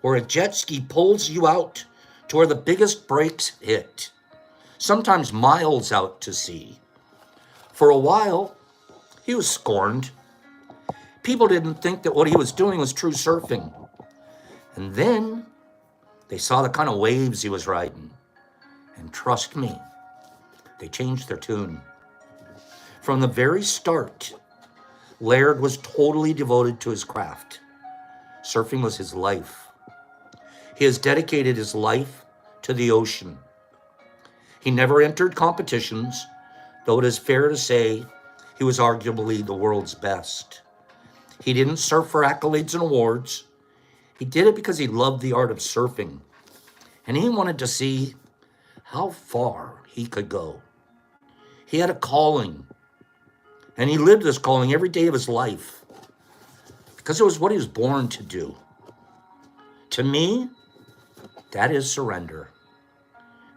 where a jet ski pulls you out to where the biggest breaks hit, sometimes miles out to sea. For a while, he was scorned. People didn't think that what he was doing was true surfing. And then they saw the kind of waves he was riding. And trust me, they changed their tune. From the very start, Laird was totally devoted to his craft. Surfing was his life. He has dedicated his life to the ocean. He never entered competitions, though it is fair to say he was arguably the world's best. He didn't surf for accolades and awards. He did it because he loved the art of surfing, and he wanted to see how far he could go. He had a calling, and he lived this calling every day of his life because it was what he was born to do. To me, that is surrender.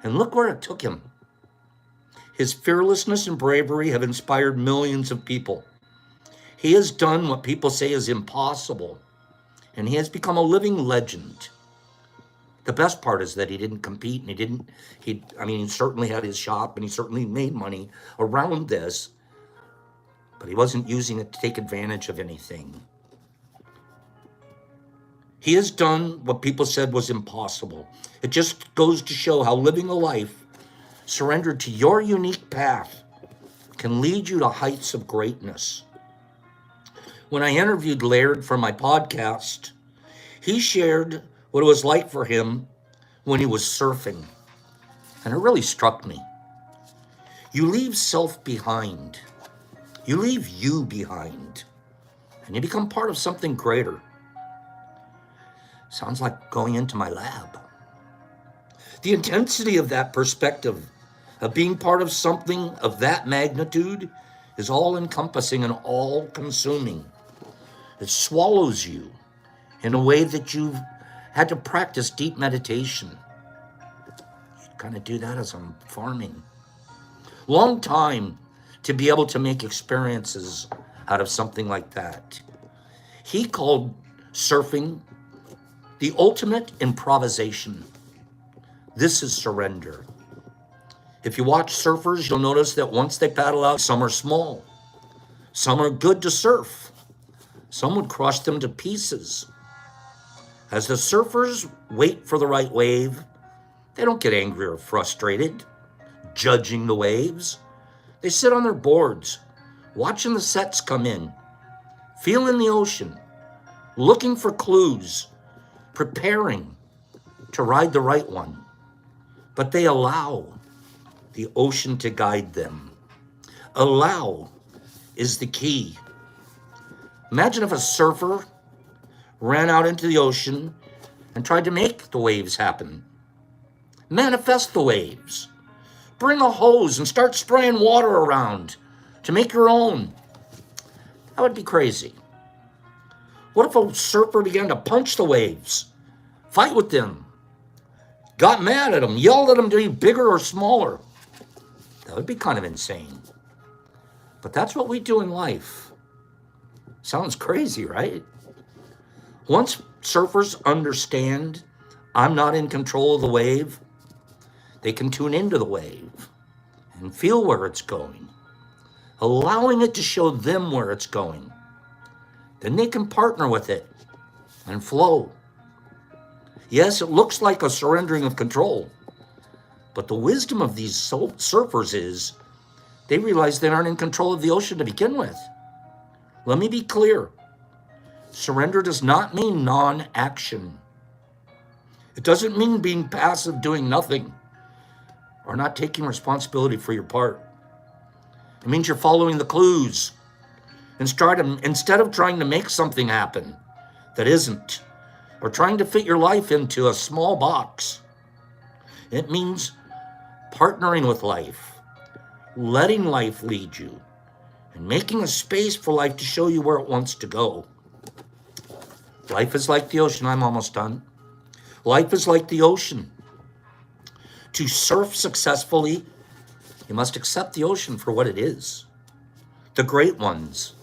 And look where it took him. His fearlessness and bravery have inspired millions of people. He has done what people say is impossible, and he has become a living legend. The best part is that he didn't compete, and he certainly had his shop, and he certainly made money around this, but he wasn't using it to take advantage of anything. He has done what people said was impossible. It just goes to show how living a life surrendered to your unique path can lead you to heights of greatness. When I interviewed Laird for my podcast, he shared what it was like for him when he was surfing, and it really struck me. You leave self behind. You leave you behind, and you become part of something greater. Sounds like going into my lab. The intensity of that perspective, of being part of something of that magnitude, is all-encompassing and all-consuming. It swallows you in a way that you've had to practice deep meditation. You kind of do that as I'm farming. Long time to be able to make experiences out of something like that. He called surfing the ultimate improvisation. This is surrender. If you watch surfers, you'll notice that once they paddle out, some are small. Some are good to surf. Some would crush them to pieces. As the surfers wait for the right wave, they don't get angry or frustrated, judging the waves. They sit on their boards, watching the sets come in, feeling the ocean, looking for clues, preparing to ride the right one. But they allow the ocean to guide them. Allow is the key. Imagine if a surfer ran out into the ocean and tried to make the waves happen. Manifest the waves. Bring a hose and start spraying water around to make your own. That would be crazy. What if a surfer began to punch the waves, fight with them, got mad at them, yelled at them to be bigger or smaller? That would be kind of insane. But that's what we do in life. Sounds crazy, right? Once surfers understand I'm not in control of the wave, they can tune into the wave and feel where it's going, allowing it to show them where it's going. Then they can partner with it and flow. Yes, it looks like a surrendering of control, but the wisdom of these surfers is they realize they aren't in control of the ocean to begin with. Let me be clear. Surrender does not mean non-action. It doesn't mean being passive, doing nothing, or not taking responsibility for your part. It means you're following the clues instead of trying to make something happen that isn't, or trying to fit your life into a small box. It means partnering with life, letting life lead you, and making a space for life to show you where it wants to go. Life is like the ocean. I'm almost done. Life is like the ocean. To surf successfully, you must accept the ocean for what it is. The great ones,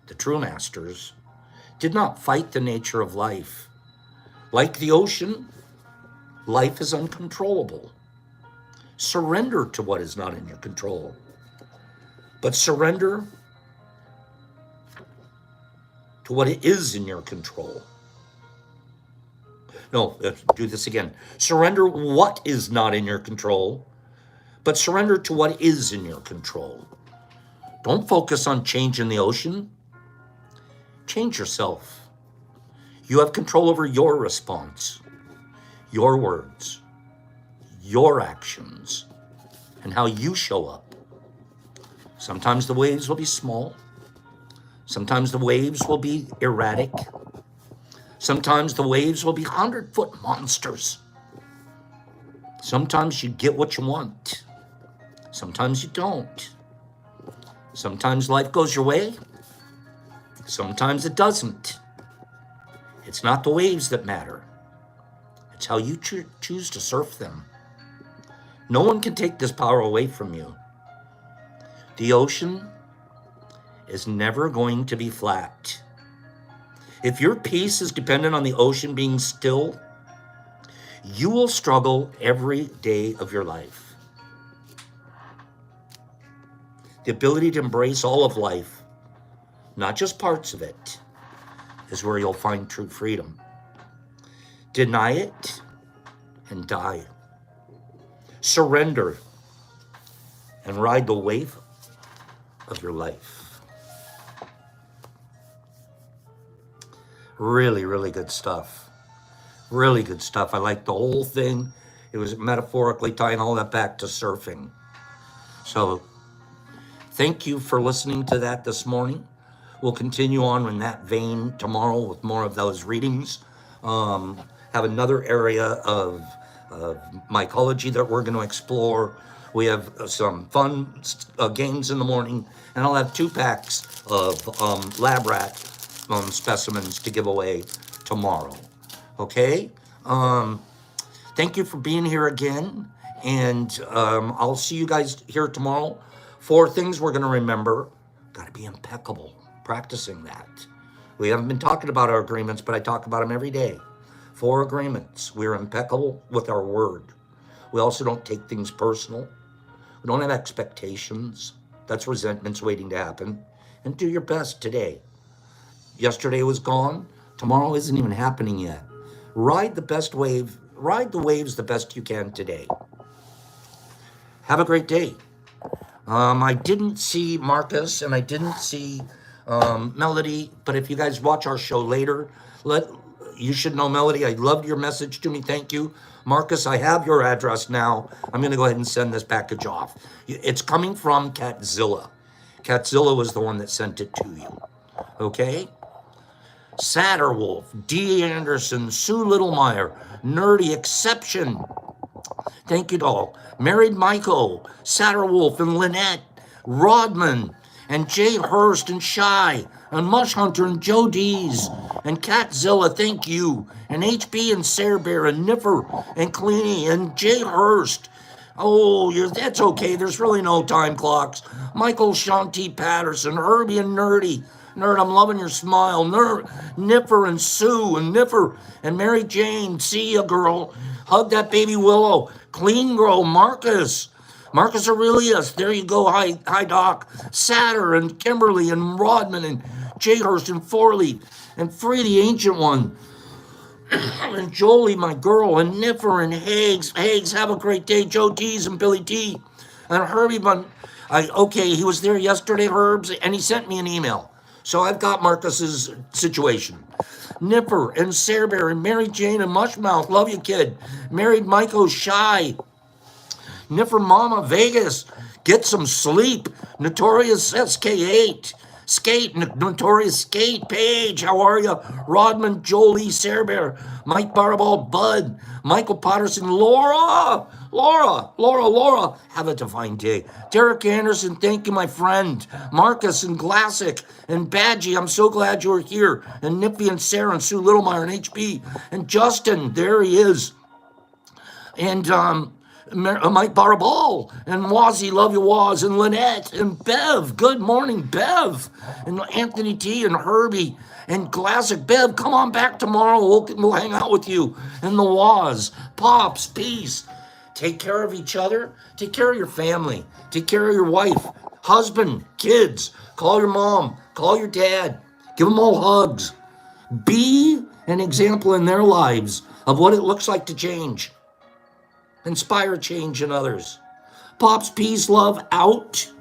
the true masters, did not fight the nature of life. Like the ocean, life is uncontrollable. Surrender to what is not in your control. But surrender to what it is in your control. No, do this again. Surrender what is not in your control, but surrender to what is in your control. Don't focus on changing the ocean. Change yourself. You have control over your response, your words, your actions, and how you show up. Sometimes the waves will be small. Sometimes the waves will be erratic. Sometimes the waves will be 100-foot monsters. Sometimes you get what you want. Sometimes you don't. Sometimes life goes your way. Sometimes it doesn't. It's not the waves that matter. It's how you choose to surf them. No one can take this power away from you. The ocean is never going to be flat. If your peace is dependent on the ocean being still, you will struggle every day of your life. The ability to embrace all of life, not just parts of it, is where you'll find true freedom. Deny it and die. Surrender and ride the wave of your life. Really, really good stuff. Really good stuff. I like the whole thing. It was metaphorically tying all that back to surfing. So thank you for listening to that this morning. We'll continue on in that vein tomorrow with more of those readings. Have another area of mycology that we're going to explore. We have some fun games in the morning, and I'll have 2 packs of lab rat specimens to give away tomorrow. Okay? Thank you for being here again, and I'll see you guys here tomorrow. 4 things we're going to remember. Got to be impeccable. Practicing that. We haven't been talking about our agreements, but I talk about them every day. 4 agreements. We're impeccable with our word. We also don't take things personal. We don't have expectations. That's resentments waiting to happen. And do your best today. Yesterday was gone. Tomorrow isn't even happening yet. Ride the best wave. Ride the waves the best you can today. Have a great day. I didn't see Marcus and I didn't see Melody, but if you guys watch our show later, you should know Melody. I loved your message to me. Thank you. Marcus, I have your address now. I'm going to go ahead and send this package off. It's coming from Catzilla. Catzilla was the one that sent it to you. Okay? Satterwolf, D. Anderson, Sue Littlemeyer, Nerdy Exception. Thank you, doll. Married Michael, Satterwolf, and Lynette, Rodman, and Jay Hurst, and Shy, and Mush Hunter, and Joe Dees, and Catzilla, thank you, and HB, and Sarah Bear, and Niffer, and Cleany, and Jay Hurst. Oh, that's okay. There's really no time clocks. Michael Shanti Patterson, Herbie, and Nerdy. Nerd, I'm loving your smile. Niffer and Sue and Niffer and Mary Jane. See ya, girl. Hug that baby Willow. Clean girl, Marcus. Marcus Aurelius. There you go. Hi, Doc. Satter and Kimberly and Rodman and Jayhurst and Forley and Free the Ancient One. And Jolie, my girl, and Niffer and Hags. Hags, have a great day. Joe D's and Billy T. And Herbie, okay, he was there yesterday, Herbs, and he sent me an email. So I've got Marcus's situation. Nipper and Sarah Bear and Mary Jane and Mushmouth. Love you, kid. Married Michael Shy. Nipper Mama Vegas. Get some sleep. Notorious SK8. Skate, Notorious Skate, Paige, how are you? Rodman, Jolie, Sarah Bear, Mike Barball, Bud, Michael Patterson, Laura, have a divine day. Derek Anderson, thank you, my friend. Marcus and Glassic and Badgie, I'm so glad you're here. And Nippy and Sarah and Sue Littlemeyer and HB and Justin, there he is. and Mike Barabal, and Wazzy, love you, Waz, and Lynette, and Bev, good morning, Bev, and Anthony T, and Herbie, and Classic Bev, come on back tomorrow, we'll hang out with you, and the Waz, Pops, peace. Take care of each other, take care of your family, take care of your wife, husband, kids, call your mom, call your dad, give them all hugs. Be an example in their lives of what it looks like to change. Inspire change in others. Pops, peace, love, out.